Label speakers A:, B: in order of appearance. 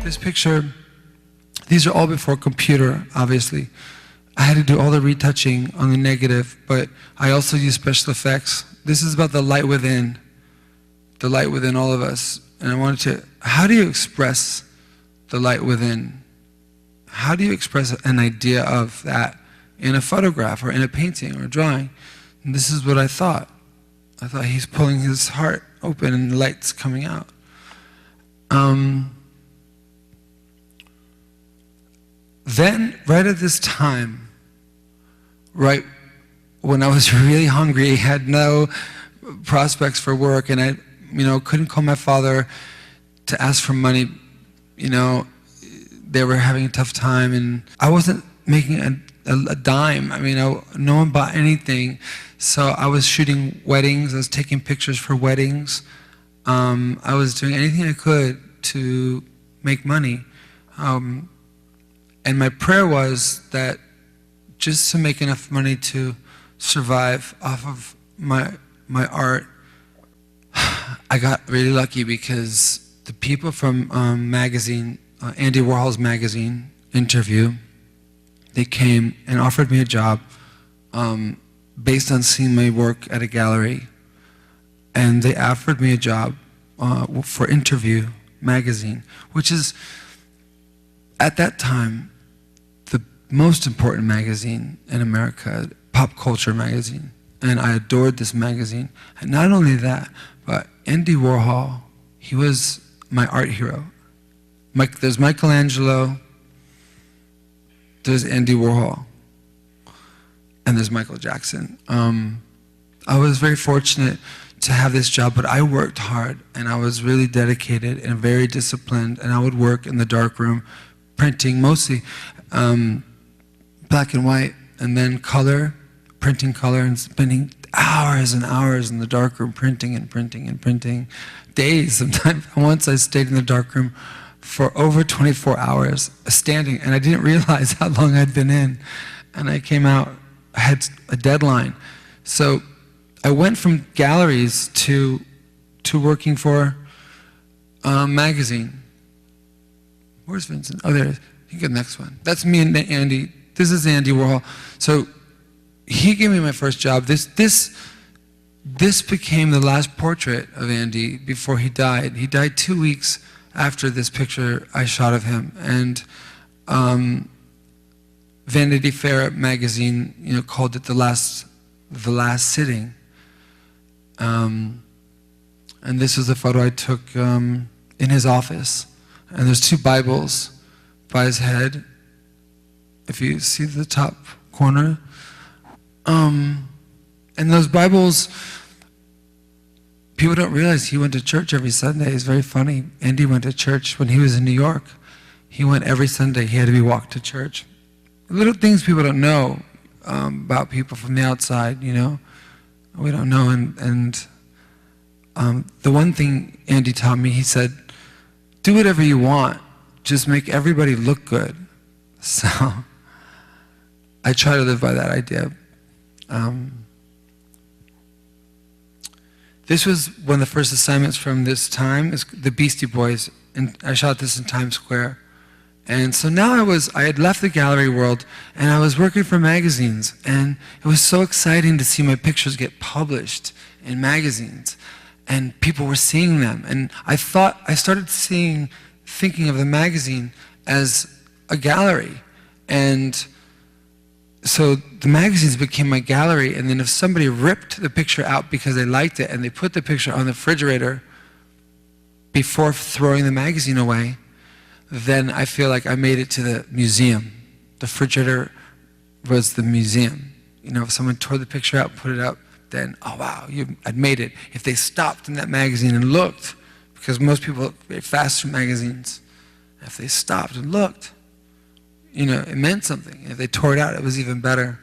A: This picture, these are all before computer, obviously. I had to do all the retouching on the negative, but I also use special effects. This is about the light within all of us. And I wanted to, how do you express the light within? How do you express an idea of that in a photograph or in a painting or a drawing? And this is what I thought. I thought he's pulling his heart open and the light's coming out. Then, right at this time, right when I was really hungry, had no prospects for work, and I, couldn't call my father to ask for money. They were having a tough time, and I wasn't making a dime. No one bought anything. So I was shooting weddings. I was taking pictures for weddings. I was doing anything I could to make money. And my prayer was that just to make enough money to survive off of my art. I got really lucky because the people from magazine, Andy Warhol's magazine interview, they came and offered me a job based on seeing my work at a gallery. And they offered me a job for Interview magazine, which is, at that time, the most important magazine in America, pop culture magazine. And I adored this magazine. And not only that, but Andy Warhol, he was my art hero. There's Michelangelo, there's Andy Warhol, and there's Michael Jackson. I was very fortunate to have this job, but I worked hard, and I was really dedicated and very disciplined, and I would work in the darkroom, printing mostly black and white, and then color, printing color, and spending hours and hours in the darkroom printing and printing and printing, days sometimes. Once I stayed in the darkroom for over 24 hours, standing, and I didn't realize how long I'd been in. And I came out, I had a deadline. So I went from galleries to working for a magazine. Where's Vincent? Oh, there it is. You get the next one. That's me and Andy. This is Andy Warhol. So he gave me my first job. This became the last portrait of Andy before he died. He died 2 weeks after this picture I shot of him. And Vanity Fair magazine, called it the last sitting. And this is a photo I took in his office. And there's 2 Bibles by his head, if you see the top corner. And those Bibles, people don't realize he went to church every Sunday. It's very funny. Andy went to church when he was in New York. He went every Sunday. He had to be walked to church. Little things people don't know about people from the outside, We don't know. And the one thing Andy taught me, he said, do whatever you want. Just make everybody look good. So I try to live by that idea. This was one of the first assignments from this time, is the Beastie Boys, and I shot this in Times Square. And so now I had left the gallery world, and I was working for magazines, and it was so exciting to see my pictures get published in magazines, and people were seeing them. And I started thinking of the magazine as a gallery, and so the magazines became my gallery. And then if somebody ripped the picture out because they liked it, and they put the picture on the refrigerator before throwing the magazine away, then I feel like I made it to the museum. The refrigerator was the museum. If someone tore the picture out, put it up, then, oh wow, I'd made it. If they stopped in that magazine and looked, because most people look very fast through magazines, if they stopped and looked, it meant something. If they tore it out, it was even better.